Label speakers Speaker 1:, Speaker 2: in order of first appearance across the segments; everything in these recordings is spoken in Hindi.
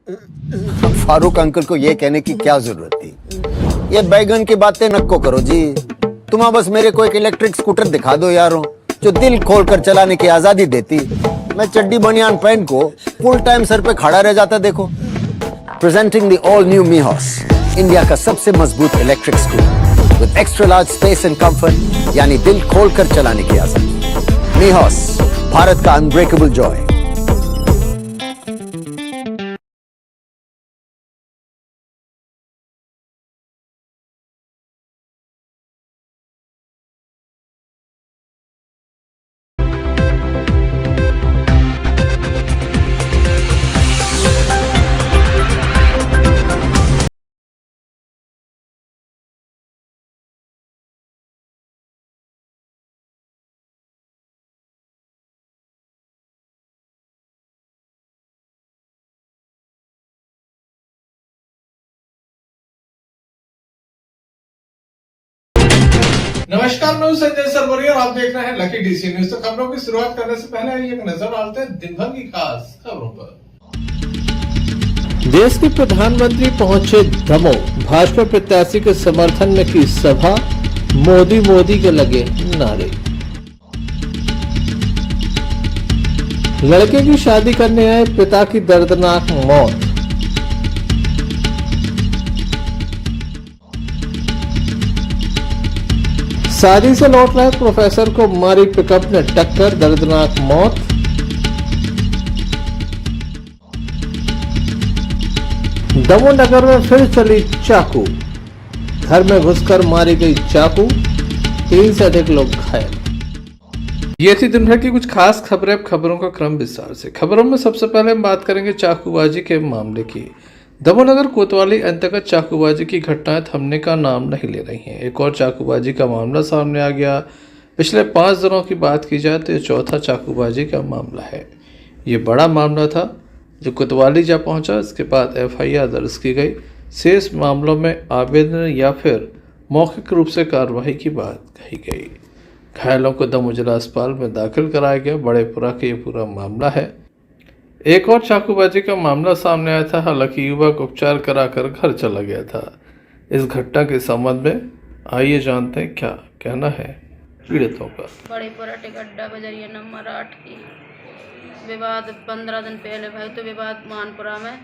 Speaker 1: फारूक अंकल को ये कहने की क्या जरूरत थी? ये बैगन की बातें नको करो जी। तुम बस मेरे को एक इलेक्ट्रिक स्कूटर दिखा दो यारों, जो दिल खोल कर चलाने की आजादी देती। मैं चड्डी बनियान पहन को फुल टाइम सर पे खड़ा रह जाता। देखो, presenting the all new Mihos, India का सबसे मजबूत electric scooter with extra large space and comfort, यानी दिल खोल कर चलाने की आजादी। मीहॉस, भारत का अनब्रेकेबल जॉय।
Speaker 2: नमस्कार, मैं हूं संजय सरवरिया और आप देख रहे हैं लकी डीसी न्यूज। तो खबरों की शुरुआत करने से पहले आइए एक नजर डालते हैं दिन भर की खास खबरों पर।
Speaker 3: देश के प्रधानमंत्री पहुंचे दमोह, भाजपा प्रत्याशी के समर्थन में की सभा, मोदी मोदी के लगे नारे। लड़के की शादी करने आए पिता की दर्दनाक मौत। शादी से लौट रहे प्रोफेसर को मारी पिकअप ने टक्कर, दर्दनाक मौत। दमोह नगर में फिर चली चाकू, घर में घुसकर मारी गई चाकू, 3 से अधिक लोग घायल।
Speaker 2: ये थी दिन भर की कुछ खास खबरें। अब खबरों का क्रम विस्तार से। खबरों में सबसे पहले हम बात करेंगे चाकूबाजी के मामले की। दमोह नगर कोतवाली अंतर्गत चाकूबाजी की घटनाएं थमने का नाम नहीं ले रही हैं। एक और चाकूबाजी का मामला सामने आ गया। पिछले 5 दिनों की बात की जाए तो ये चौथा चाकूबाजी का मामला है। ये बड़ा मामला था जो कोतवाली जा पहुंचा। इसके बाद FIR दर्ज की गई। शेष मामलों में आवेदन या फिर मौखिक रूप से कार्रवाई की बात कही गई। घायलों को दमोह जिला अस्पताल में दाखिल कराया गया। बड़ेपुरा का ये पूरा मामला है। एक और चाकूबाजी का मामला सामने आया था। हालांकि युवक उपचार कराकर घर चला गया था। इस घटना के संबंध में आइए जानते हैं क्या कहना है पीड़ितों का।
Speaker 4: बड़ेपुरा टिकड्डा बजरिया नंबर 8 की विवाद 15 दिन पहले भाई तो विवाद मानपुरा में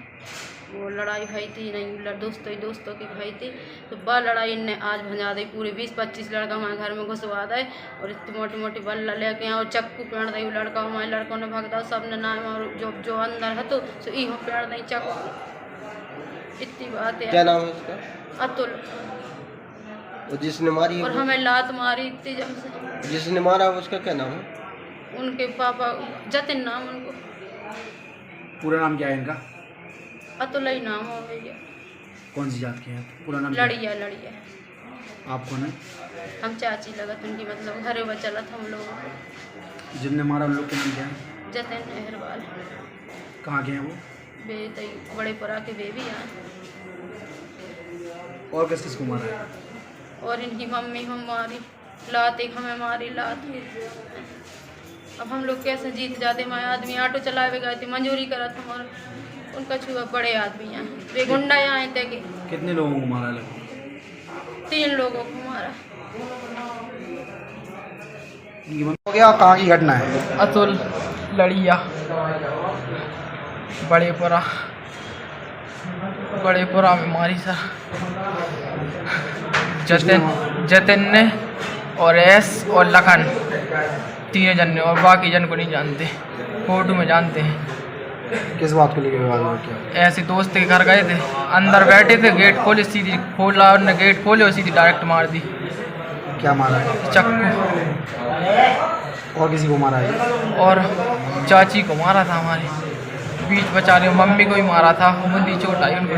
Speaker 4: वो लड़ाई भाई थी, नहीं दोस्तों की भाई थी। तो बा लड़ाई ने आज भंजा दी। पूरे 20-25 लड़का हमारे घर में घुसवा दे और इतनी मोटी मोटी बल्ला लेके और चक्कू पेड़ दी। लड़का हमारे लड़कों ने भगदा, सब ने नाम और जो अंदर है तो इहो पेड़ दी चक्कू। इतनी बात है।
Speaker 5: क्या नाम है उसका?
Speaker 4: अतुल।
Speaker 5: वो जिसने मारी
Speaker 4: और हमें लात मारी इतनी जम से।
Speaker 5: जिसने मारा उसका क्या नाम है?
Speaker 4: उनके पापा जतिन नाम उनको।
Speaker 6: पूरा नाम क्या है इनका?
Speaker 4: अतुल ही नाम हो भैया।
Speaker 6: कौन सी जात के हैं? पूरा नाम?
Speaker 4: लड़िया।
Speaker 6: आप कौन है?
Speaker 4: हम चाची लगत उनकी, मतलब घरे में चला था हम लोग।
Speaker 6: जिनने मारा उन लोग के नाम क्या है?
Speaker 4: जतिन अहरवाल।
Speaker 6: कहाँ के हैं वो?
Speaker 4: बेतई बड़ेपुरा के बेबी हैं।
Speaker 6: और किस किस को मारा है?
Speaker 4: और इनकी मम्मी हम मारी लात, एक हमें मारी लात। अब हम लोग कैसे जीत जाते? मैं आदमी ऑटो चलावे गए थे, मंजूरी करा था और उनका छुआ बड़े आदमी हैं, वे गुंडा यहाँ आए थे।
Speaker 6: कितने लोगों को मारा लगभग?
Speaker 4: 3 लोगों को मारा।
Speaker 6: हो गया। कहाँ की घटना है?
Speaker 7: अतुल लड़िया बड़ेपुरा में मारी सर। जतिन ने और एस और लखन, 3 जन ने, और बाकी जन को नहीं जानते। फोटो में जानते हैं।
Speaker 6: किस बात को लेकर विवाद हुआ? क्या
Speaker 7: ऐसे दोस्त के घर गए थे, अंदर बैठे थे, गेट खोले, सीधी खोला और ने गेट खोले और सीधी डायरेक्ट मार दी।
Speaker 6: क्या मारा है?
Speaker 7: चक्कू।
Speaker 6: और किसी को मारा है?
Speaker 7: और चाची को मारा था हमारे, बीच बचा रहे। मम्मी को ही मारा था, मुंडी चोट आई उनको।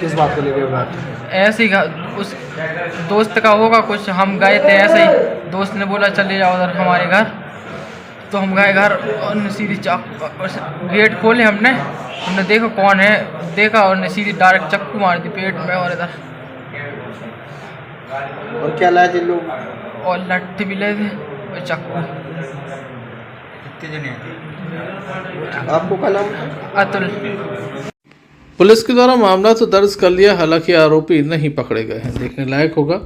Speaker 6: किस बात को लेकर विवाद?
Speaker 7: ऐसे ही उस दोस्त का होगा कुछ। हम गए थे ऐसे ही, दोस्त ने बोला चले जाओ उधर हमारे घर, तो हम गए घर और सीधी गेट खोले। हमने देखा कौन है, देखा और सीधी डायरेक्ट चक्कू मार दी पेट में और इधर।
Speaker 5: और क्या लाए थे लोग?
Speaker 7: और लट्ठी भी ले थे और चक्कू।
Speaker 6: कितने जने?
Speaker 5: आपको क्या नाम था?
Speaker 7: अतुल।
Speaker 2: पुलिस के द्वारा मामला तो दर्ज कर लिया, हालांकि आरोपी नहीं पकड़े गए हैं। देखने लायक होगा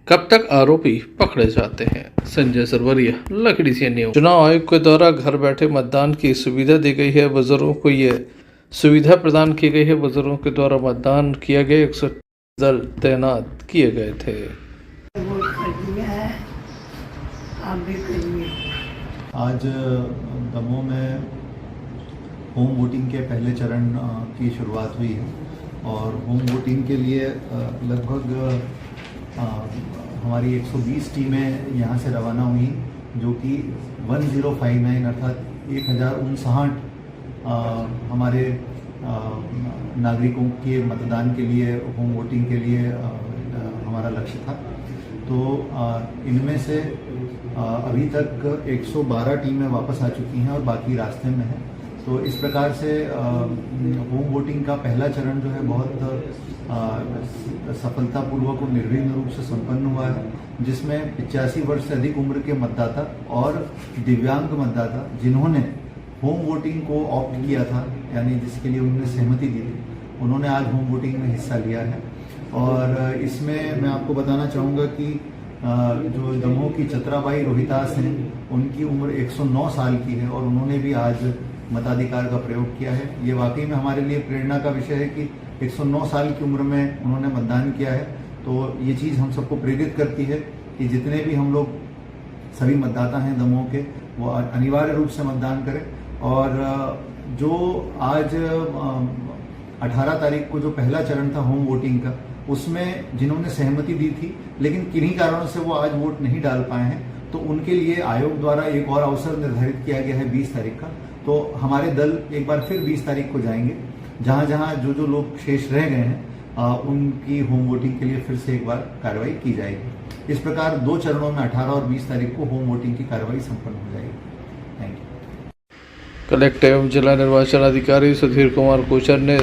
Speaker 2: कब तक आरोपी पकड़े जाते हैं। संजय सरवरिया, लकड़ी से न्यूज। चुनाव आयोग के द्वारा घर बैठे मतदान की सुविधा दी गई है। बुजुर्गों को ये सुविधा प्रदान की गई है। बुजुर्गों के द्वारा मतदान किया गया, 100 दल तैनात किए गए थे।
Speaker 8: आज दमोह में होम वोटिंग के पहले चरण की शुरुआत हुई है और होम वोटिंग के लिए लगभग हमारी 120 टीमें यहाँ से रवाना हुई, जो कि 1059 अर्थात 1059 हमारे नागरिकों के मतदान के लिए, होम वोटिंग के लिए हमारा लक्ष्य था। तो इनमें से अभी तक 112 टीमें वापस आ चुकी हैं और बाकी रास्ते में हैं। तो इस प्रकार से होम वोटिंग का पहला चरण जो है बहुत सफलतापूर्वक और निर्विघ्न रूप से संपन्न हुआ है, जिसमें 85 वर्ष से अधिक उम्र के मतदाता और दिव्यांग मतदाता जिन्होंने होम वोटिंग को ऑप्ट किया था, यानी जिसके लिए उन्होंने सहमति दी थी, उन्होंने आज होम वोटिंग में हिस्सा लिया है। और इसमें मैं आपको बताना चाहूँगा कि जो दमोह की चतराबाई रोहितास हैं, उनकी उम्र 109 साल की है और उन्होंने भी आज मताधिकार का प्रयोग किया है। ये वाकई में हमारे लिए प्रेरणा का विषय है कि 109 साल की उम्र में उन्होंने मतदान किया है। तो ये चीज़ हम सबको प्रेरित करती है कि जितने भी हम लोग सभी मतदाता हैं दमोह के, वो अनिवार्य रूप से मतदान करें। और जो आज 18 तारीख को जो पहला चरण था होम वोटिंग का, उसमें जिन्होंने सहमति दी थी लेकिन किन्हीं कारणों से वो आज वोट नहीं डाल पाए हैं, तो उनके लिए आयोग द्वारा एक और अवसर निर्धारित किया गया है 20 तारीख का। तो हमारे दल एक बार फिर 20 तारीख को जाएंगे, जहां जहां जो लोग शेष रह गए हैं उनकी होम वोटिंग के लिए फिर से एक बार कार्रवाई की जाएगी। इस प्रकार 2 चरणों में 18 और 20 तारीख को होम वोटिंग की कार्रवाई संपन्न हो जाएगी। Thank you.
Speaker 2: कलेक्टर एवं जिला निर्वाचन अधिकारी सुधीर कुमार कोचर ने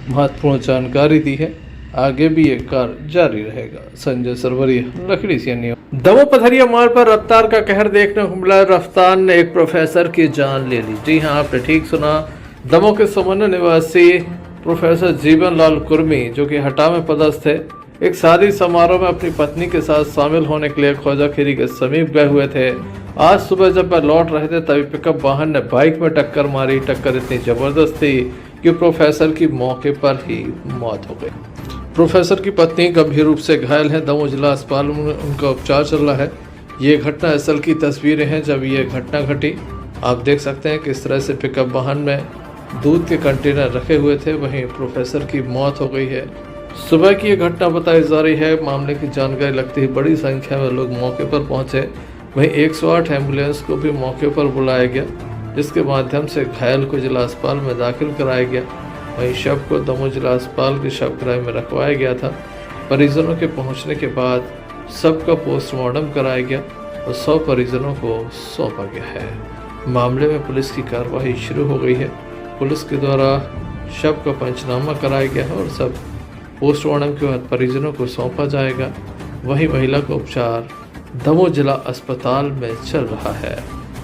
Speaker 2: महत्वपूर्ण जानकारी दी है। आगे भी ये कार्य जारी रहेगा। संजय सरवरिया, लकड़ी से न्यूज। दमोह पथरिया मार्ग पर रफ्तार का कहर देखने को मिला। रफ्तार ने एक प्रोफेसर की जान ले ली। जी हाँ, आपने ठीक सुना। दमोह के समन्वय निवासी प्रोफेसर जीवन लाल कुर्मी, जो कि हटा में पदस्थ थे, एक शादी समारोह में अपनी पत्नी के साथ शामिल होने के लिए ख्वाजाखेरी के समीप गए हुए थे। आज सुबह जब वह लौट रहे थे तभी पिकअप वाहन ने बाइक में टक्कर मारी। टक्कर इतनी जबरदस्त थी कि प्रोफेसर की मौके पर ही मौत हो गई। प्रोफेसर की पत्नी गंभीर रूप से घायल है। दमोह जिला अस्पताल में उनका उपचार चल रहा है। ये घटना असल की तस्वीरें हैं जब ये घटना घटी। आप देख सकते हैं किस तरह से पिकअप वाहन में दूध के कंटेनर रखे हुए थे, वहीं प्रोफेसर की मौत हो गई है। सुबह की ये घटना बताई जा रही है। मामले की जानकारी लगती ही बड़ी संख्या में लोग मौके पर पहुंचे। वहीं 108 एम्बुलेंस को भी मौके पर बुलाया गया, जिसके माध्यम से घायल को जिला अस्पताल में दाखिल कराया गया। वहीं शव को दमोह जिला अस्पताल के शवगृह में रखवाया गया था। परिजनों के पहुंचने के बाद सबका पोस्टमार्टम कराया गया और 100 परिजनों को सौंपा गया है। मामले में पुलिस की कार्रवाई शुरू हो गई है। पुलिस के द्वारा शव का पंचनामा कराया गया है और सब पोस्टमार्टम के बाद परिजनों को सौंपा जाएगा। वहीं महिला का उपचार दमोह जिला अस्पताल में चल रहा है।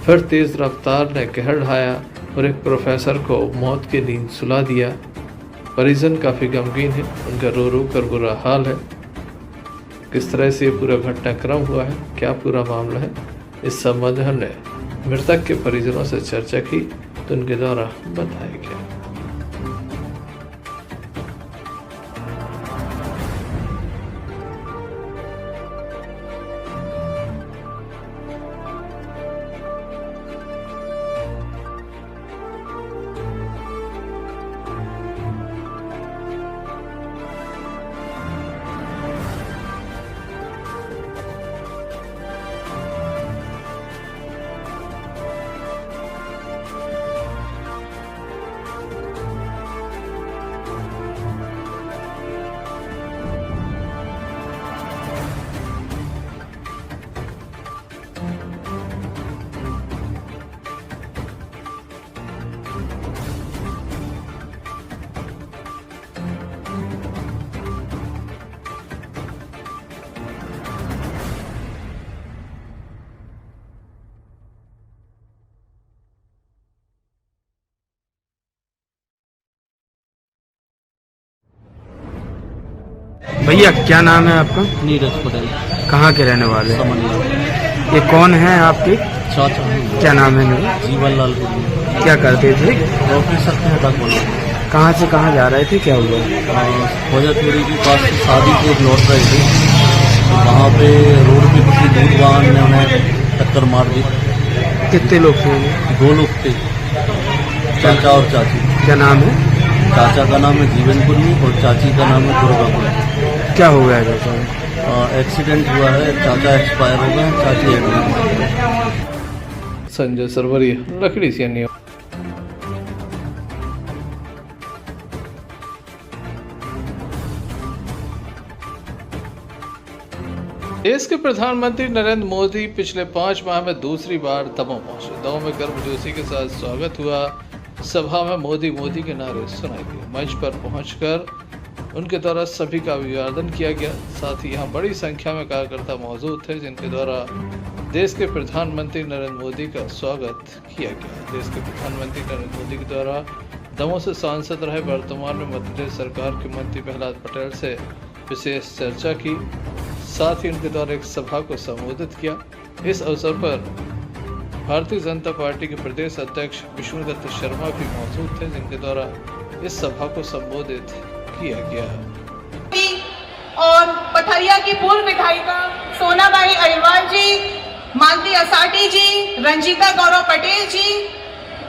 Speaker 2: फिर तेज रफ्तार ने कहर ढाया और एक प्रोफेसर को मौत की नींद सुला दिया। परिजन काफ़ी गमगीन है, उनका रो रो कर बुरा हाल है। किस तरह से पूरा घटनाक्रम हुआ है, क्या पूरा मामला है, इस संबंध में हमने मृतक के परिजनों से चर्चा की तो उनके द्वारा बताया गया।
Speaker 6: भैया क्या नाम है आपका?
Speaker 9: नीरज पटेल,
Speaker 6: कहाँ के रहने वाले?
Speaker 9: समनिया।
Speaker 6: ये कौन है आपके?
Speaker 9: चाचा
Speaker 6: क्या नाम है मेरे?
Speaker 9: जीवन लाल गुरु।
Speaker 6: क्या करते थे?
Speaker 9: प्रोफेसर थे तक बोला।
Speaker 6: कहाँ से कहाँ जा रहे थे, क्या हुआ?
Speaker 9: खोजाथोड़ी के पास से शादीपुर लौट रहे थे, तो वहाँ पे रोड पे किसी दूध वाहन ने उन्हें टक्कर मार दी।
Speaker 6: कितने लोग थे?
Speaker 9: 2 लोग थे, चाचा और चाची।
Speaker 6: क्या नाम है?
Speaker 9: चाचा का नाम है जीवन कुर्मी और चाची का नाम है दुर्गा कुर्मी।
Speaker 6: क्या हो गया चाचा?
Speaker 9: एक्सीडेंट हुआ है, चाचा एक्सपायर हो गए, चाची एडमिट।
Speaker 2: संजय सरवरिया, लकड़ी से अन्य। देश के प्रधानमंत्री नरेंद्र मोदी पिछले 5 माह में दूसरी बार दमोह पहुंचे। दमोह में गर्मजोशी के साथ स्वागत हुआ। सभा में मोदी मोदी के नारे सुनाई दिए। मंच पर पहुंचकर उनके द्वारा सभी का अभिवादन किया गया। साथ ही यहाँ बड़ी संख्या में कार्यकर्ता मौजूद थे, जिनके द्वारा देश के प्रधानमंत्री नरेंद्र मोदी का स्वागत किया गया। देश के प्रधानमंत्री नरेंद्र मोदी के द्वारा दमोह से सांसद रहे वर्तमान में मध्य प्रदेश सरकार के मंत्री प्रहलाद पटेल से विशेष चर्चा की। साथ ही उनके द्वारा एक सभा को संबोधित किया। इस अवसर पर भारतीय जनता पार्टी के प्रदेश अध्यक्ष विष्णुदत्त शर्मा भी मौजूद थे, जिनके द्वारा इस सभा को संबोधित किया गया।
Speaker 10: और पथरिया की पूर्व विधायिका सोनाबाई अहिरवार जी, मालती असाटी जी, रंजीता गौरव पटेल जी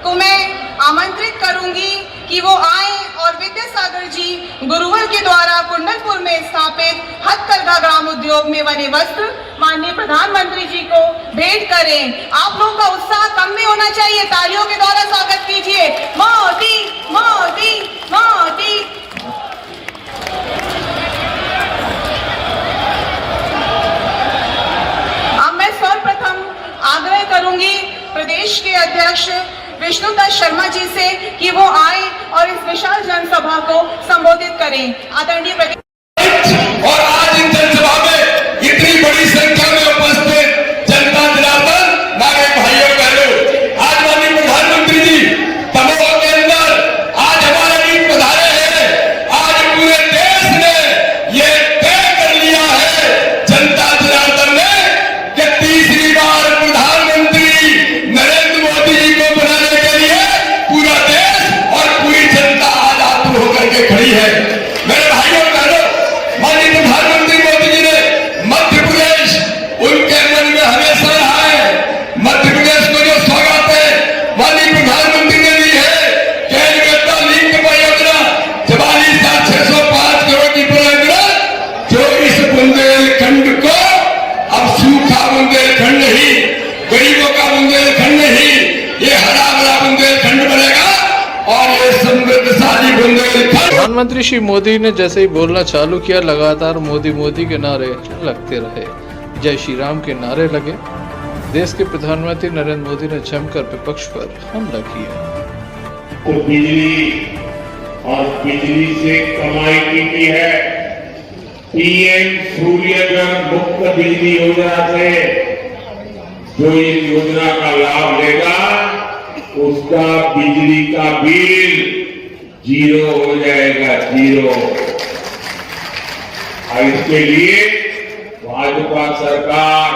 Speaker 10: को मैं आमंत्रित करूंगी कि वो आए और विद्यासागर जी गुरुवल के द्वारा कुंडलपुर में स्थापित हथकरघा ग्राम उद्योग में बने वस्त्र माननीय प्रधानमंत्री जी को भेंट करें। आप लोगों का उत्साह कम नहीं होना चाहिए, तालियों के द्वारा स्वागत कीजिए। मोदी मोदी मोदी। अब मैं सर्वप्रथम आग्रह करूंगी प्रदेश के अध्यक्ष विष्णुदत्त शर्मा जी से कि वो आए और इस विशाल जनसभा को संबोधित करें। आदरणीय
Speaker 11: और आज इन जनसभा में इतनी बड़ी संख्या में उपस्थित जनता जनार्दन नारे भाइयों बहनों, आज माननीय प्रधानमंत्री जी दमोह के अंदर आज हमारा नींव पधारे हैं। आज पूरे देश ने ये तय कर लिया है जनता जनार्दन ने कि तीसरी बार प्रधानमंत्री नरेंद्र मोदी जी को बनाने के लिए पूरा देश और पूरी जनता आज आतुर होकर के खड़ी है। मेरे भाइयों बहनों, माननीय प्रधानमंत्री मोदी जी ने मध्य प्रदेश उनके मन में हमेशा रहा है। मध्य प्रदेश को जो सौगात है माननीय प्रधानमंत्री ने दी है, केंद्र लिंक परियोजना 44,605 करोड़ की परियोजना, जो इस बुंदेलखंड को अब सूखा बुंदेलखंड नहीं, गरीबों का बुंदेलखंड नहीं, ये हरा भरा बुंदेलखंड बनेगा और ये समृद्धशाली बुंदेलखंड।
Speaker 2: प्रधानमंत्री श्री मोदी ने जैसे ही बोलना चालू किया, लगातार मोदी मोदी के नारे लगते रहे। जय श्री राम के नारे लगे। देश के प्रधानमंत्री नरेंद्र मोदी ने जमकर विपक्ष पर हमला किया।
Speaker 11: तो बिजली और बिजली से कमाई की है। पीएम सूर्यघर मुफ्त बिजली योजना से जो इस योजना का लाभ लेगा उसका बिजली का बिल 0 हो जाएगा, 0। और इसके लिए भाजपा सरकार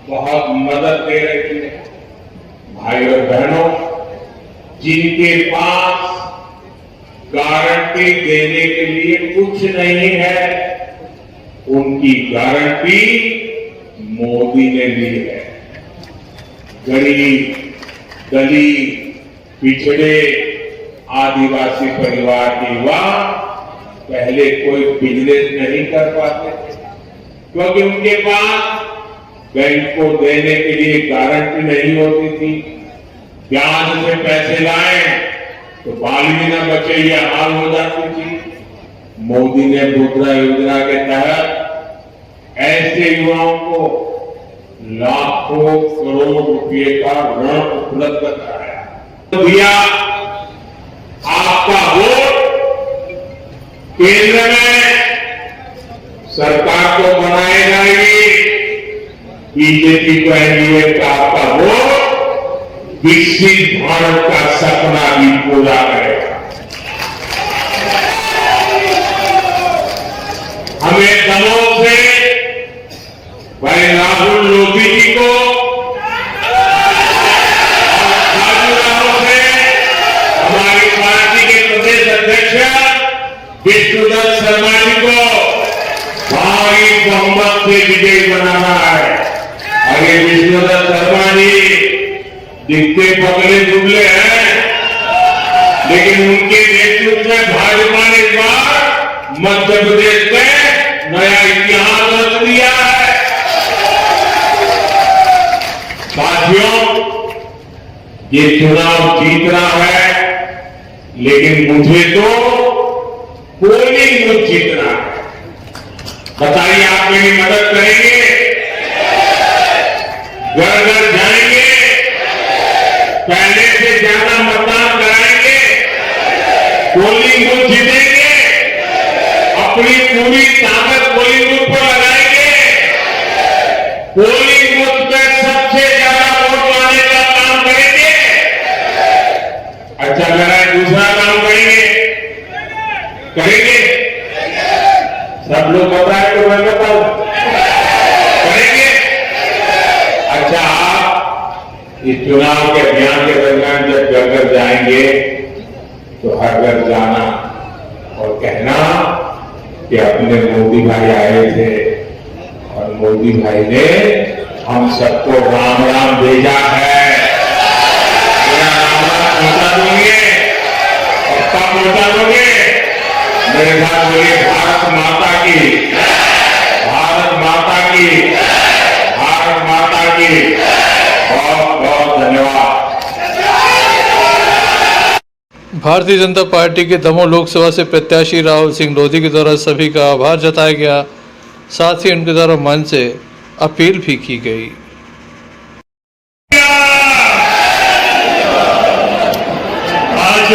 Speaker 11: बहुत मदद दे रही है। भाई और बहनों, जिनके पास गारंटी देने के लिए कुछ नहीं है, उनकी गारंटी मोदी ने दी है। गरीब, दलित, पिछड़े, आदिवासी परिवार के युवा पहले कोई बिजनेस नहीं कर पाते थे, क्योंकि उनके पास बैंक को देने के लिए गारंटी नहीं होती थी। ब्याज से पैसे लाए तो बाल भी न बचे, ये हाल हो जाती थी। मोदी ने मुद्रा योजना के तहत ऐसे युवाओं को लाखों करोड़ रुपए का ऋण उपलब्ध कराया। तो भैया, आपका वोट केंद्र में सरकार को बनाए जाएगी, बीजेपी को एनडीए का आपका वोट विकसित भारत का सपना भी पूरा करेगा। हमें भाई राहुल लोधी जी को हमारी पार्टी के प्रदेश अध्यक्ष विष्णुदत्त शर्मा जी को भारी बहुमत से विजयी बनाना है। और ये विष्णुदत्त शर्मा जी दिखते पतले दुबले हैं, लेकिन उनके नेतृत्व में भाजपा ने इस बार मध्य प्रदेश में नया इतिहास रच दिया है। साथियों, ये चुनाव जीतना है, लेकिन मुझे तो पोलिंग बूथ जीतना है। बताइए, आप मेरी मदद करेंगे? घर घर जाएंगे, पहले से ज्यादा मतदान कराएंगे, पोलिंग बूथ जीतेंगे, अपनी पूरी ताकत पोलिंग बूथ पर लगाएंगे, पोलिंग बूथ पे सबसे ज्यादा वोट लाने का काम करेंगे। अच्छा लग रहा है, दूसरा काम करेंगे? सब लोग बताए तो मैं बताऊं, करेंगे? अच्छा, आप इस चुनाव के अभियान के दरमियान जब घर घर जाएंगे तो हर घर जाना और कहना कि अपने मोदी भाई आए थे और मोदी भाई ने हम सबको राम राम भेजा है। मेरा राम राम पहुंचा दोगे? पक्का पहुंचा दोगे? मेरे साथ बोलिए, भारत माता की, भारत माता की, भारत माता की। बहुत बहुत धन्यवाद।
Speaker 2: भारतीय जनता पार्टी के दमोह लोकसभा से प्रत्याशी राहुल सिंह लोधी के द्वारा सभी का आभार जताया गया। साथ ही उनके द्वारा मन से अपील भी की गई।
Speaker 11: आज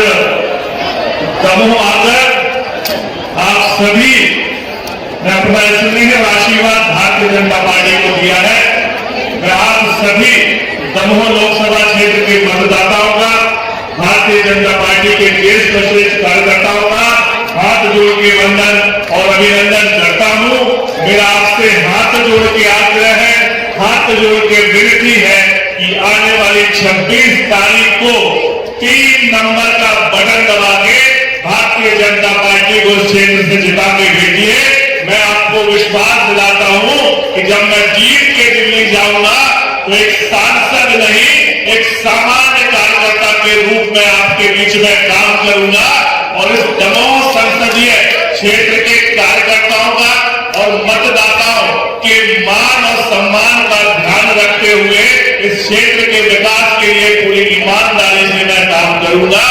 Speaker 11: दमोह आकर आप सभी ने अपना स्नेह और आशीर्वाद भारतीय जनता पार्टी को दिया है। मैं आप सभी दमोह लोकसभा क्षेत्र के मतदाताओं का, भारतीय जनता पार्टी के देश व श्रेष्ठ कार्यकर्ताओं का हाथ जोड़ के वंदन और अभिनंदन करता हूं। मेरा आपसे हाथ जोड़ के आग्रह है, हाथ जोड़ के विनती है कि आने वाली 26 तारीख को 3 नंबर का बटन दबा के भारतीय जनता पार्टी को क्षेत्र से जिता के भेजिए। मैं आपको विश्वास दिलाता हूं कि जब मैं जीत के दिल्ली जाऊंगा तो एक सांसद नहीं, एक सामान्य कार्यकर्ता के रूप में आपके बीच में काम करूंगा और इस दमोह संसदीय क्षेत्र के कार्यकर्ताओं का और मतदाताओं के मान और सम्मान का ध्यान रखते हुए इस क्षेत्र के विकास के लिए पूरी ईमानदारी से मैं काम करूंगा।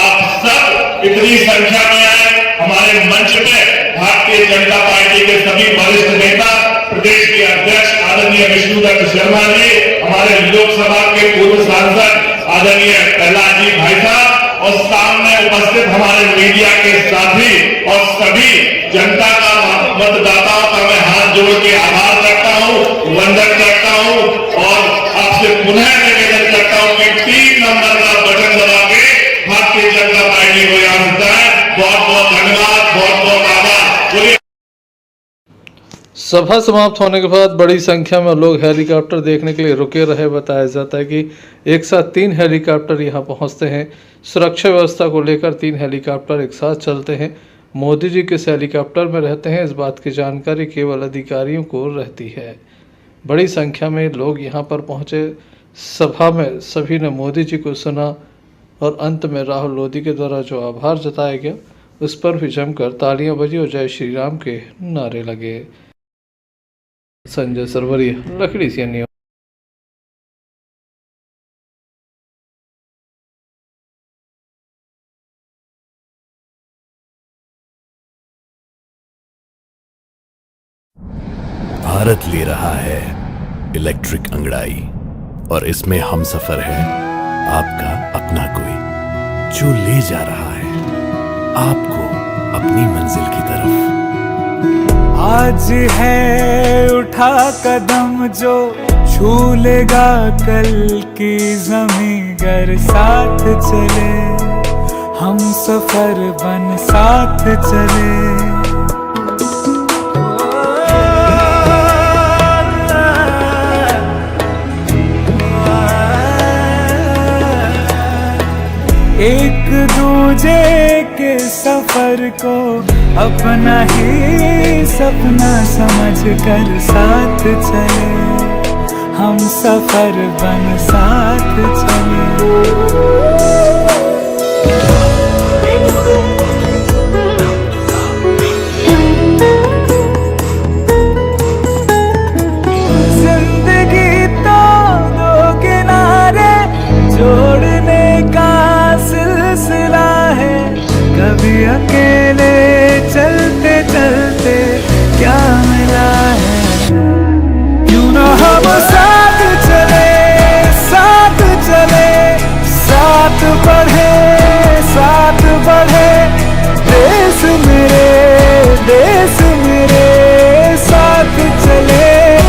Speaker 11: आप सब इतनी संख्या में आए, हमारे मंच में भारतीय जनता पार्टी के सभी वरिष्ठ नेता, प्रदेश के अध्यक्ष आदरणीय विष्णुदत्त शर्मा जी, हमारे लोकसभा के पूर्व सांसद आदरणीय प्रहलाद जी भाई साहब और सामने उपस्थित हमारे मीडिया के साथी और सभी जनता का, मतदाताओं का मैं हाथ जोड़ के आभार करता हूं, वंदन करता हूं और आपसे पुनः निवेदन करता हूं कि 3 नंबर का बटन दबा के भारतीय जनता पार्टी को यहाँ जिताएं। बहुत बहुत धन्यवाद, बहुत बहुत आभार। बोलिए।
Speaker 2: सभा समाप्त होने के बाद बड़ी संख्या में लोग हेलीकॉप्टर देखने के लिए रुके रहे। बताया जाता है कि एक साथ 3 हेलीकॉप्टर यहां पहुंचते हैं। सुरक्षा व्यवस्था को लेकर 3 हेलीकॉप्टर एक साथ चलते हैं। मोदी जी किस हेलीकॉप्टर में रहते हैं, इस बात की जानकारी केवल अधिकारियों को रहती है। बड़ी संख्या में लोग यहां पर पहुंचे। सभा में सभी ने मोदी जी को सुना और अंत में राहुल लोधी के द्वारा जो आभार जताया गया उस पर भी जमकर तालियां बजी और जय श्री राम के नारे लगे। संजय सरवरिया, लकड़ी सी न्यूज़।
Speaker 12: भारत ले रहा है इलेक्ट्रिक अंगड़ाई और इसमें हम सफर है आपका अपना कोई, जो ले जा रहा है आपको अपनी मंजिल की तरफ।
Speaker 13: आज है उठा कदम जो छू लेगा कल की ज़मीं, गर साथ चले हम सफर बन साथ चले। एक दूजे के सफर को अपना ही सपना समझ कर साथ चले, हम सफर बन साथ चले। जिंदगी तो दो किनारे जोड़ने का सिलसिला है, कभी अकेले चलते चलते क्या मिला है। क्यों ना हम साथ चले, साथ चले, साथ बढ़े, साथ बढ़े, देश मेरे साथ चले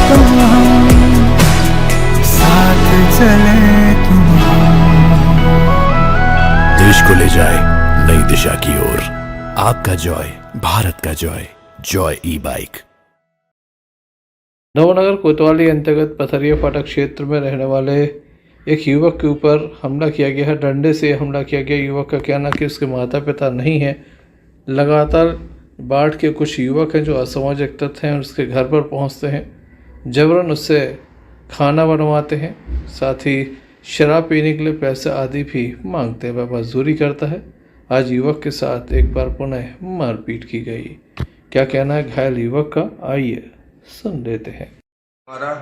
Speaker 13: तुम हम, साथ चले तुम हम।
Speaker 12: देश को ले जाए नई दिशा की ओर। आपका जॉय, भारत का जॉय, जॉय ई बाइक।
Speaker 2: नवनगर कोतवाली अंतर्गत पथरिया फाटक क्षेत्र में रहने वाले एक युवक के ऊपर हमला किया गया है। डंडे से हमला किया गया। युवक का कहना कि उसके माता पिता नहीं हैं। लगातार बाढ़ के कुछ युवक हैं जो असामाजिक तत्व हैं, उसके घर पर पहुंचते हैं, जबरन उससे खाना बनवाते हैं, साथ ही शराब पीने के लिए पैसे आदि भी मांगते हैं। वह मजदूरी करता है। आज युवक के साथ एक बार पुनः मारपीट की गई। क्या कहना है घायल युवक का, आइए सुन लेते हैं।
Speaker 5: हमारा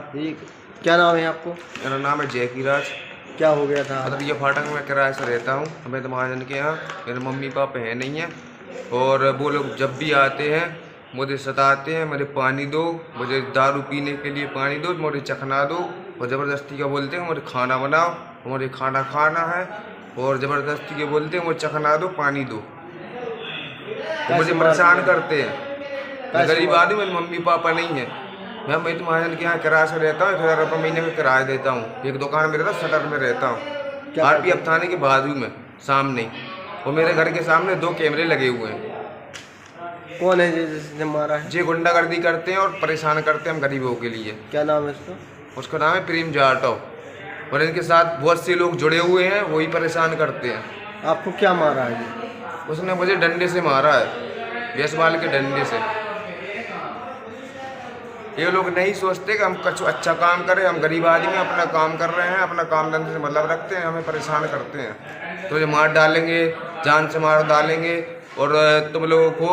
Speaker 5: क्या नाम है आपको?
Speaker 14: मेरा नाम है जयकी राज।
Speaker 5: क्या हो गया था?
Speaker 14: मतलब ये फाटक में किराए से रहता हूँ। हमें तो महाजन के यहाँ मेरे मम्मी पापा हैं नहीं हैं, और वो लोग जब भी आते हैं मुझे सताते हैं। मुझे पानी दो, मुझे दारू पीने के लिए पानी दो, मुझे चखना दो, और ज़बरदस्ती का बोलते हैं मुझे खाना बनाओ, मुझे खाना खाना है, और ज़बरदस्ती के बोलते हैं मुझे चखना दो, पानी दो। तो मुझे परेशान करते हैं। गरीब आदमी, मेरे मम्मी पापा नहीं है। मैं तो महाजन के यहाँ किराए से रहता हूँ। 1000 रुपये महीने में किराया देता हूँ। एक दुकान में रहता हूँ, शटर में रहता हूँ, RPF थाने के बाजू में सामने। और मेरे घर के सामने 2 कैमरे लगे हुए हैं।
Speaker 5: कौन है जिसने मारा है?
Speaker 14: जे गुंडागर्दी करते हैं और परेशान करते हैं हम गरीबों के लिए।
Speaker 5: क्या नाम है उसका?
Speaker 14: उसका नाम है प्रेम जाटव, और इनके साथ बहुत से लोग जुड़े हुए हैं, वही परेशान करते हैं।
Speaker 5: आपको क्या मारा है?
Speaker 14: उसने मुझे डंडे से मारा है, बेसबॉल के डंडे से। ये लोग नहीं सोचते कि हम कुछ अच्छा काम करें। हम गरीब आदमी अपना काम कर रहे हैं, अपना काम धंधे से मतलब रखते हैं, हमें परेशान करते हैं। तो ये मार डालेंगे, जान से मार डालेंगे, और तुम लोगों को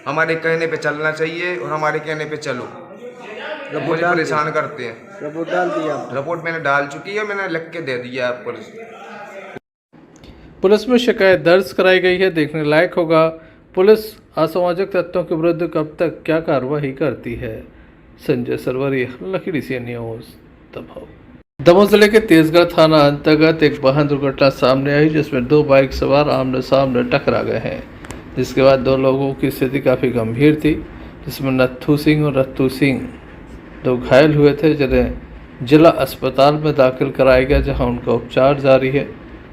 Speaker 14: हमारे कहने पे चलना चाहिए, और हमारे कहने पे चलो। मुझे परेशान करते हैं।
Speaker 5: रिपोर्ट डाल दिया?
Speaker 14: रिपोर्ट मैंने डाल चुकी है, मैंने लिख के दे दिया है पुलिस।
Speaker 2: पुलिस में शिकायत दर्ज कराई गई है। देखने लायक होगा पुलिस असामाजिक तत्वों के विरुद्ध कब तक क्या कार्रवाई करती है। संजय सरवरी, लखीडी सी न्यूज़, दमोह। दमोह जिले के तेजगढ़ थाना अंतर्गत एक वाहन दुर्घटना सामने आई, जिसमें 2 बाइक सवार आमने सामने टकरा गए हैं, जिसके बाद 2 लोगों की स्थिति काफ़ी गंभीर थी, जिसमें नत्थू सिंह और रत्तू सिंह 2 घायल हुए थे, जिन्हें जिला अस्पताल में दाखिल कराया गया, जहां उनका उपचार जारी है।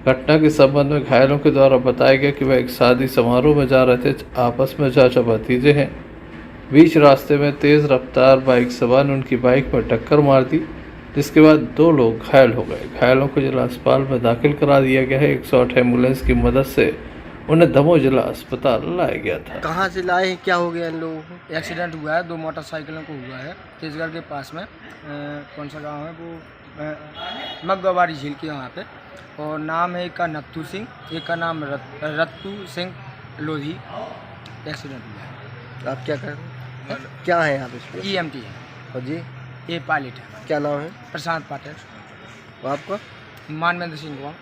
Speaker 2: घटना के संबंध में घायलों के द्वारा बताया गया कि वह एक शादी समारोह में जा रहे थे। आपस में चाचा भतीजे हैं। बीच रास्ते में तेज़ रफ्तार बाइक सवार ने उनकी बाइक में टक्कर मार दी, जिसके बाद 2 लोग घायल हो गए। घायलों को जिला अस्पताल में दाखिल करा दिया गया है। 108 एम्बुलेंस की मदद से उन्हें दमोह जिला अस्पताल लाया गया था।
Speaker 5: कहाँ से लाए? क्या हो गया इन लोगों को?
Speaker 7: एक्सीडेंट हुआ है, 2 मोटरसाइकिलों को हुआ है तेजगढ़ के पास में। कौन सा गांव है वो? मगवाड़ी झील के यहाँ पे। और नाम है एक का नत्थू सिंह, एक का नाम रत्तू सिंह लोधी। एक्सीडेंट हुआ है।
Speaker 5: आप क्या कर रहे हैं? क्या है आप इसमें?
Speaker 7: EMT है।
Speaker 5: और जी?
Speaker 7: ये पायलट है।
Speaker 5: क्या नाम है?
Speaker 7: प्रशांत पाठक।
Speaker 5: आपका?
Speaker 7: मानवेंद्र सिंह कुमार।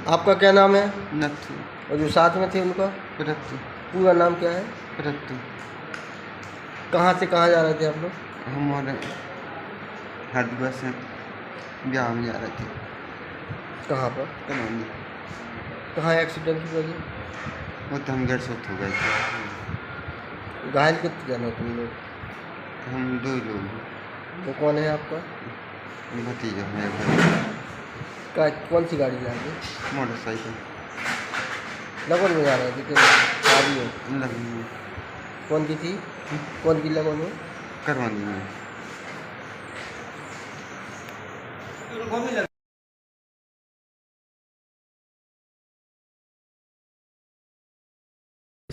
Speaker 5: आपका क्या नाम है?
Speaker 7: नत्थू।
Speaker 5: और जो साथ में थे उनका?
Speaker 7: रत्तू।
Speaker 5: पूरा नाम क्या है?
Speaker 7: रत्तू।
Speaker 5: कहाँ से कहाँ जा रहे थे आप लोग?
Speaker 7: हमारे हरिद्वार से ब्याह में जा रहे थे।
Speaker 5: कहाँ पर? कहाँ एक्सीडेंट हुआ जी?
Speaker 7: वो तो हम घर से हो गए थे।
Speaker 5: घायल कितने जन हो तुम लोग?
Speaker 7: हम 2 लोग हैं।
Speaker 5: तो कौन है आपका?
Speaker 7: भतीजा है।
Speaker 5: कौन सी गाड़ी ला के?
Speaker 7: मोटरसाइकिल।
Speaker 5: लगन में जा रहे थे? शादी में?
Speaker 7: लगन में।
Speaker 5: कौन की थी? कौन की लगन में?
Speaker 7: करवानी में।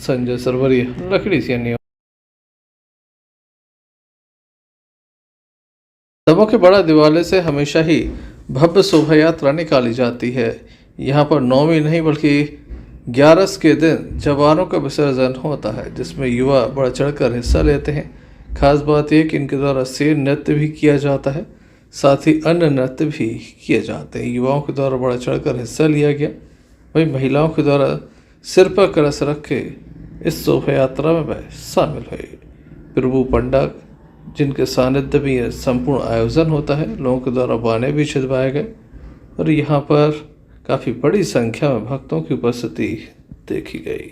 Speaker 2: संजय सरवरिया, लकड़ी सी अन्य। दमोह के बड़ा दिवाले से हमेशा ही भव्य शोभा यात्रा निकाली जाती है। यहाँ पर 9वीं नहीं बल्कि 11 के दिन जवानों का विसर्जन होता है, जिसमें युवा बढ़ चढ़कर हिस्सा लेते हैं। खास बात यह कि इनके द्वारा शेर नृत्य भी किया जाता है, साथ ही अन्य नृत्य भी किए जाते हैं। युवाओं के द्वारा बढ़ चढ़कर हिस्सा लिया गया, वहीं महिलाओं के द्वारा सिर पर कलश रख के इस शोभा यात्रा में वह शामिल हुए। प्रभु पंडा जिनके सानिध्य में यह संपूर्ण आयोजन होता है, लोगों के द्वारा बाने भी छिदवाए गए और यहाँ पर काफ़ी बड़ी संख्या में भक्तों की उपस्थिति देखी गई।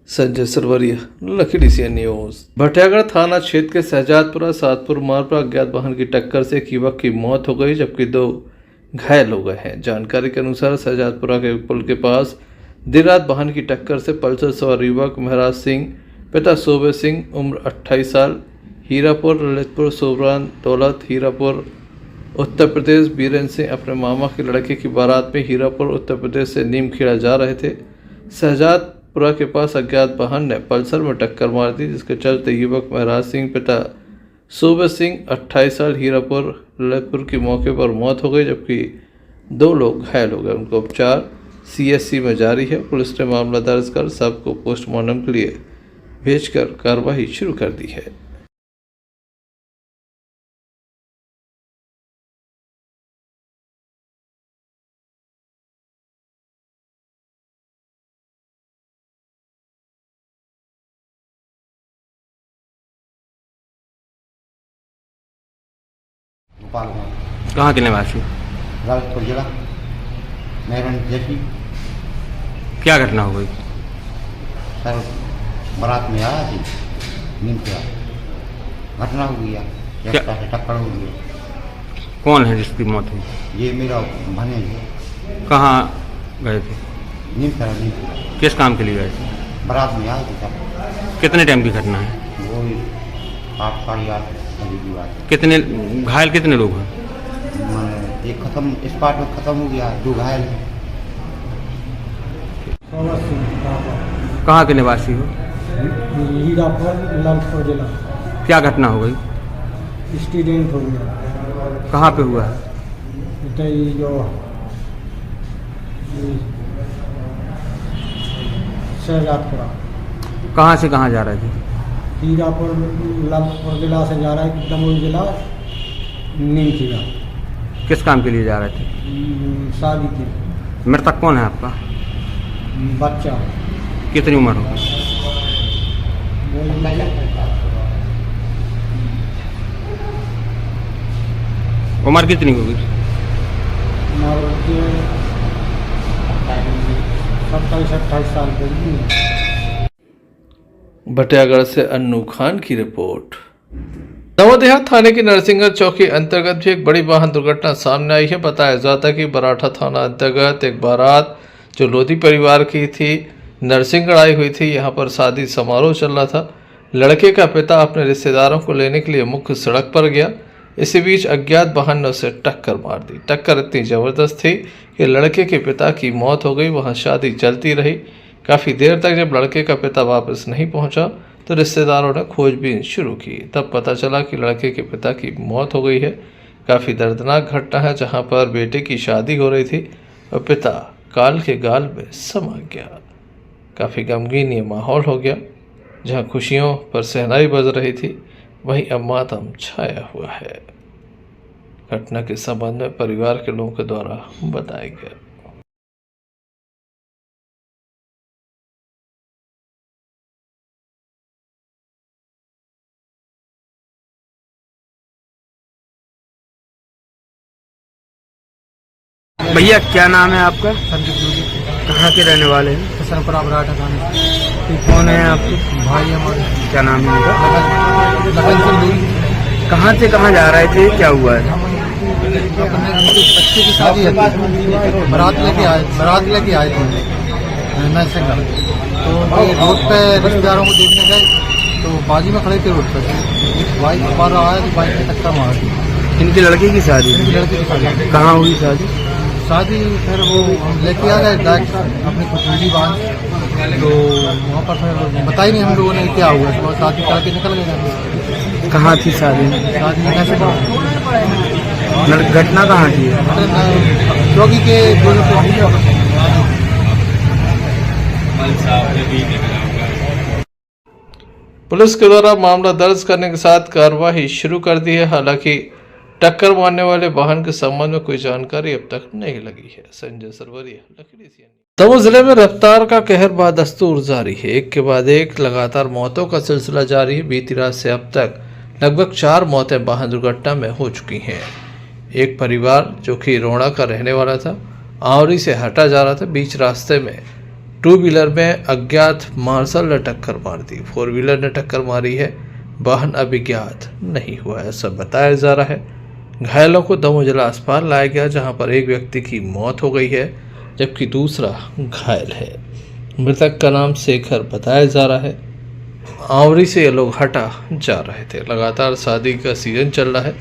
Speaker 2: संजय सरवरिया, लकड़ी सी न्यूज। भटियागढ़ थाना क्षेत्र के शहजादपुरा सातपुर मार्ग पर अज्ञात वाहन की टक्कर से एक युवक की मौत हो गई, जबकि 2 घायल हो गए हैं। जानकारी के अनुसार शहजादपुरा के पुल के पास देर रात वाहन की टक्कर से पल्सर सवार युवक महराज सिंह पिता शोभे सिंह उम्र 28 साल हीरापुर ललितपुर सोबरान दौलत हीरापुर उत्तर प्रदेश बीरेंद्र सिंह अपने मामा के लड़के की बारात में हीरापुर उत्तर प्रदेश से नीमखेड़ा जा रहे थे। शहजादपुरा के पास अज्ञात वाहन ने पल्सर में टक्कर मार दी, जिसके चलते युवक महराज सिंह पिता शोभे सिंह 28 साल हीरापुर ललितपुर की मौके पर मौत हो गई, जबकि 2 लोग घायल हो गए। उनका उपचार CSC में जारी है। पुलिस ने मामला दर्ज कर सबको पोस्टमार्टम के लिए भेजकर कार्रवाई शुरू कर दी है।
Speaker 6: कहाँ के निवासी?
Speaker 15: राजपुर जिला मेरन जेपी।
Speaker 6: क्या घटना हो गई?
Speaker 15: सर बारात में आया थी, नींद से घटना हो गया, टक्कर हो गई।
Speaker 6: कौन है जिसकी मौत हुई?
Speaker 15: ये मेरा भाने है।
Speaker 6: कहाँ गए थे?
Speaker 15: नींद से।
Speaker 6: किस काम के लिए गए थे?
Speaker 15: बारात में आए थे सर।
Speaker 6: कितने टाइम की घटना है?
Speaker 15: वो 8 साढ़े 8 बजे की बात है।
Speaker 6: कितने घायल कितने लोग हैं?
Speaker 15: एक खत्म स्पॉट में खत्म हो गया, 2 घायल हैं।
Speaker 6: कहाँ के निवासी हो?
Speaker 5: हीरापुर ललितपुर जिला।
Speaker 6: क्या घटना हो गई?
Speaker 5: एक्सीडेंट हो गया।
Speaker 6: कहाँ पे हुआ है?
Speaker 5: जो शहजादपुरा।
Speaker 6: कहाँ से कहाँ जा रहे थे?
Speaker 5: हीरापुर ललितपुर जिला से जा रहा है, दमोह जिला नीमखेड़ा।
Speaker 6: किस काम के लिए जा रहे थे?
Speaker 5: शादी के।
Speaker 6: मृतक कौन है आपका?
Speaker 5: बच्चा।
Speaker 6: कितनी उम्र हो? उम्र कितनी होगी?
Speaker 5: उम्र होती है 27-28 साल की।
Speaker 2: भटियागढ़ से अन्नू खान की रिपोर्ट। नवदेहा थाने की नरसिंहगढ़ चौकी अंतर्गत भी एक बड़ी वाहन दुर्घटना सामने आई है। बताया जाता है कि बराठा थाना अंतर्गत एक बारात जो लोधी परिवार की थी नरसिंहगढ़ आई हुई थी। यहाँ पर शादी समारोह चल रहा था। लड़के का पिता अपने रिश्तेदारों को लेने के लिए मुख्य सड़क पर गया। इसी बीच अज्ञात वाहन ने उसे टक्कर मार दी। टक्कर इतनी जबरदस्त थी कि लड़के के पिता की मौत हो गई। वहाँ शादी चलती रही। काफ़ी देर तक जब लड़के का पिता वापस नहीं पहुँचा तो रिश्तेदारों ने खोजबीन शुरू की। तब पता चला कि लड़के के पिता की मौत हो गई है। काफ़ी दर्दनाक घटना है जहाँ पर बेटे की शादी हो रही थी और पिता काल के गाल में समा गया। काफ़ी गमगीन ये माहौल हो गया। जहाँ खुशियों पर शहनाई बज रही थी वहीं अब मातम छाया हुआ है। घटना के संबंध में परिवार के लोगों के द्वारा बताया गया।
Speaker 6: भैया क्या नाम है आपका?
Speaker 5: संदीप जोगी,
Speaker 6: कहाँ के रहने वाले हैं?
Speaker 5: किशनपुरा बराठा थाने।
Speaker 6: कौन है आपके?
Speaker 5: भाई हमारे।
Speaker 6: क्या नाम है उनका?
Speaker 5: लगन सिंह जोगी।
Speaker 6: कहाँ से कहाँ जा रहे थे? क्या हुआ है?
Speaker 5: अपने उनके बच्चे की शादी है, बारात लेके आए थे नरसिंहगढ़। तो वही रोड पे रिश्तेदारों को देखने गए तो बाजी में खड़े थे रोड पे। बाइक मार रहा है तो बाइक में टक्कर मार दी।
Speaker 6: इनके लड़के की शादी?
Speaker 5: लड़के की शादी।
Speaker 6: कहाँ हुई शादी?
Speaker 5: शादी फिर वो हम लेके आ गए डायरेक्ट अपनी खुशबूजी बांध। तो वहाँ पर फिर बताई नहीं हम लोगों ने क्या हुआ। तो शादी करके निकल गए।
Speaker 6: कहाँ थी शादी?
Speaker 5: शादी कैसे
Speaker 6: घटना कहाँ की है?
Speaker 5: चौकी के
Speaker 2: पुलिस के द्वारा मामला दर्ज करने के साथ कार्रवाई शुरू कर दी है। हालांकि टक्कर मारने वाले वाहन के संबंध में कोई जानकारी अब तक नहीं लगी है। संजय सरवरिया, लखड़ी सी। दमोह जिले में रफ्तार का कहर बदस्तूर जारी है। एक के बाद एक लगातार मौतों का सिलसिला जारी है। बीती रात से अब तक लगभग 4 मौतें वाहन दुर्घटना में हो चुकी हैं। एक परिवार जो कि रोड़ा का रहने वाला था, आवरी से हटा जा रहा था। बीच रास्ते में 2 व्हीलर में अज्ञात मार्शल ने टक्कर मार दी। 4 व्हीलर ने टक्कर मारी है। वाहन अभी ज्ञात नहीं हुआ है, ऐसा बताया जा रहा है। घायलों को दमोह जिला अस्पताल लाया गया जहां पर एक व्यक्ति की मौत हो गई है जबकि दूसरा घायल है। मृतक का नाम शेखर बताया जा रहा है। आवरी से ये लोग हटा जा रहे थे। लगातार शादी का सीजन चल रहा है।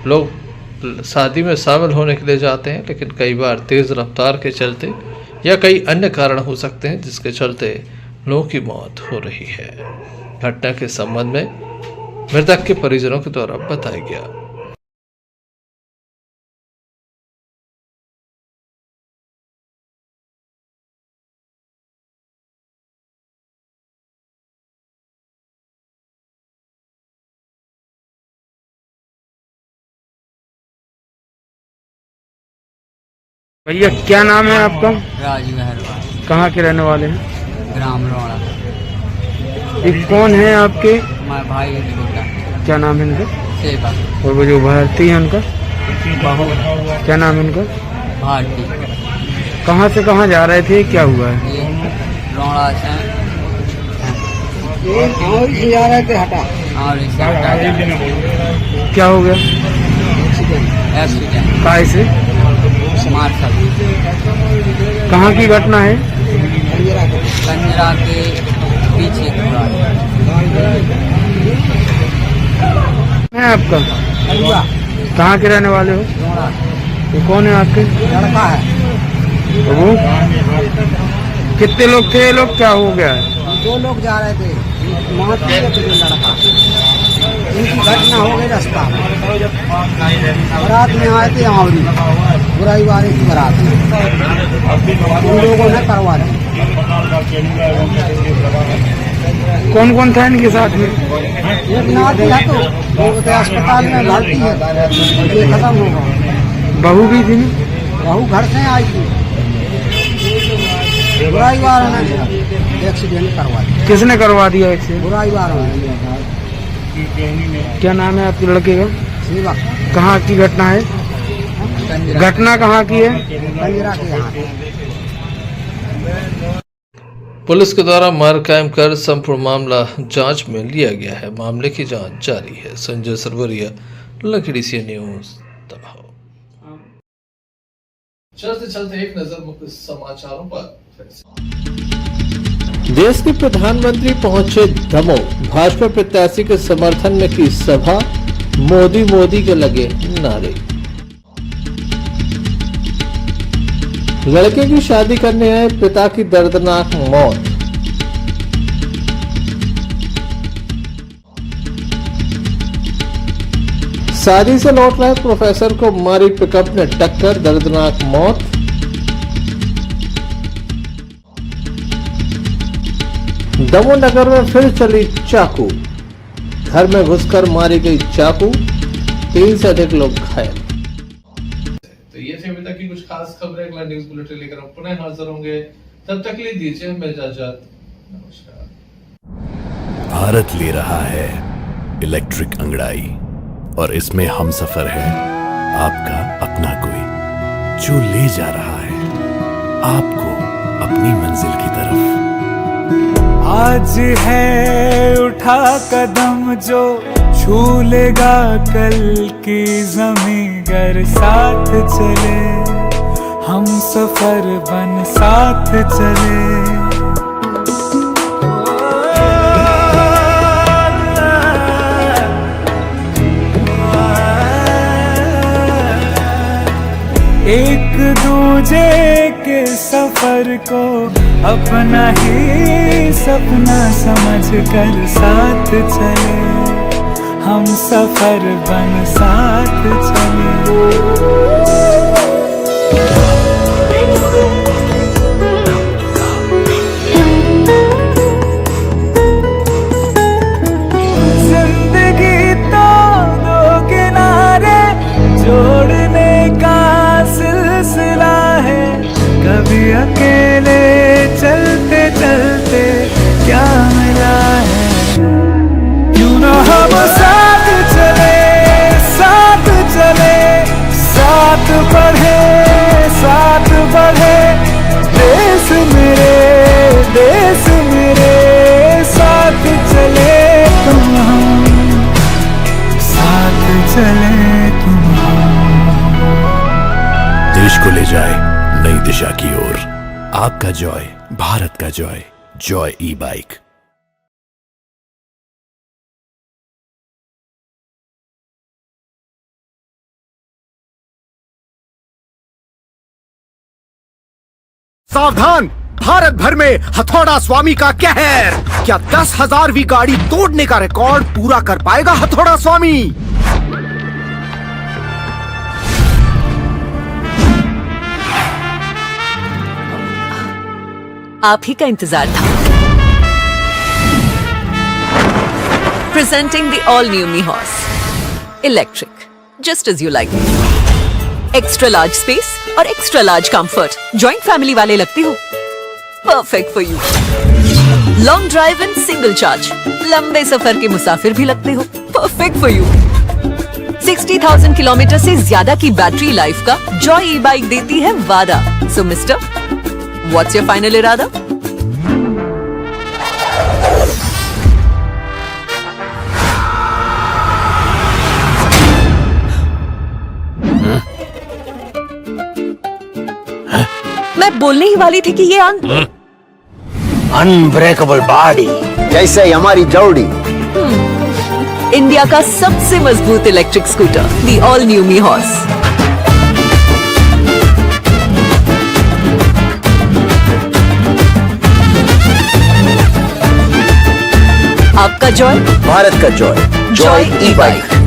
Speaker 2: लोग शादी में शामिल होने के लिए जाते हैं, लेकिन कई बार तेज़ रफ्तार के चलते या कई अन्य कारण हो सकते हैं जिसके चलते लोगों की मौत हो रही है। घटना के संबंध में मृतक के परिजनों के द्वारा बताया गया।
Speaker 6: भैया क्या नाम है आपका?
Speaker 15: राजू मेहरबान।
Speaker 6: कहाँ के रहने वाले हैं?
Speaker 15: ग्राम रोड़ा।
Speaker 6: ये कौन है आपके?
Speaker 15: मैं भाई है छोटा।
Speaker 6: क्या नाम है इनका?
Speaker 15: सेवा।
Speaker 6: और वो जो भारती है उनका
Speaker 15: बहू।
Speaker 6: क्या नाम है उनका?
Speaker 15: भारती।
Speaker 6: कहाँ से कहाँ जा रहे थे? क्या हुआ है?
Speaker 15: ये रोड़ा से
Speaker 5: जा रहे थे हटा।
Speaker 15: और इसे हटा दिया।
Speaker 6: क्या हो गया?
Speaker 15: एक्सीडेंट।
Speaker 6: काय से?
Speaker 15: मार्शल।
Speaker 6: कहाँ की घटना है?
Speaker 15: कंजरा के पीछे थोड़ा
Speaker 6: है आपका? कहाँ के रहने वाले हो? ये कौन है आपके?
Speaker 5: लड़का है।
Speaker 6: तो वो कितने लोग थे? ये लोग क्या हो गया है?
Speaker 5: 2 लोग जा रहे थे। लड़का इनकी घटना हो गई रास्ता में। बारात में आए थे आवरी, बुराई वाले की बारात में उन लोगों ने करवा दी।
Speaker 6: कौन कौन था इनके साथ में?
Speaker 5: एक नाती है तो वो तो अस्पताल में भर्ती है, ये खत्म होगा।
Speaker 6: बहू भी थी?
Speaker 5: बहू घर से आई थी। बुराई वाला ने एक्सीडेंट करवा दिया।
Speaker 6: किसने करवा दिया एक्सीडेंट?
Speaker 5: बुराई वाला ने।
Speaker 6: क्या नाम है आपके लड़के का?
Speaker 5: सेवा।
Speaker 6: कहाँ की घटना है? घटना कहाँ की है?
Speaker 2: पुलिस के द्वारा मार कायम कर संपूर्ण मामला जांच में लिया गया है। मामले की जांच जारी है। संजय सरवरिया, लखड़ी सी न्यूज। चलते एक नजर मुख्य समाचारों पर।
Speaker 3: देश के प्रधानमंत्री पहुंचे दमोह, भाजपा प्रत्याशी के समर्थन में की सभा, मोदी के लगे नारे। लड़के की शादी करने आए पिता की दर्दनाक मौत। शादी से लौट रहे प्रोफेसर को मारी पिकअप ने टक्कर, दर्दनाक मौत। दमोह नगर में फिर चली चाकू, घर में घुसकर मारी गई चाकू, 3 से अधिक लोग घायल।
Speaker 2: तो ये थे अभी तक की कुछ खास खबरें। अगला न्यूज बुलेटिन लेकर हम पुनः हाजिर होंगे। तब तक के लिए दीजिए हमें इजाजत। नमस्कार।
Speaker 12: भारत ले रहा है इलेक्ट्रिक अंगड़ाई और इसमें हम सफर है आपका अपना कोई, जो ले जा रहा है आपको अपनी मंजिल की तरफ।
Speaker 13: आज है उठा कदम जो छू लेगा कल की ज़मीं, गर साथ चले हम सफर बन साथ चले। एक दूजे के सफर को अपना ही सपना समझ कर साथ चले, हम सफर बन साथ चले। जिंदगी तो दो किनारे जोड़ने का सिलसिला है, कभी अकेले चलते चलते क्या मिला है। क्यों ना हम साथ चले साथ बढ़े, देश मेरे साथ चले तुम हम, साथ चले तुम हम।
Speaker 12: देश को ले जाए नई दिशा की ओर, आपका जॉय, भारत का जॉय, जॉय ई-बाइक।
Speaker 16: सावधान, भारत भर में हथौड़ा स्वामी का कहर। क्या 10,000वीं गाड़ी तोड़ने का रिकॉर्ड पूरा कर पाएगा हथौड़ा स्वामी?
Speaker 17: आप ही का इंतजार था। Presenting the all new Mihos electric, just as you like it. Extra large space और extra large comfort. Joint family वाले लगती हो? Perfect for you. Long drive and single charge, लंबे सफर के मुसाफिर भी लगते हो? Perfect for you. 60,000 किलोमीटर से ज्यादा की बैटरी लाइफ का जॉय ई बाइक देती है वादा। सो मिस्टर, व्हाट्स योर फाइनल इरादा? मैं बोलने ही वाली थी कि ये
Speaker 1: अनब्रेकेबल बॉडी जैसे ही हमारी जोड़ी।
Speaker 17: इंडिया का सबसे मजबूत electric scooter, the all new me horse. आपका जॉय,
Speaker 1: भारत का जॉय, जॉय ई-बाइक।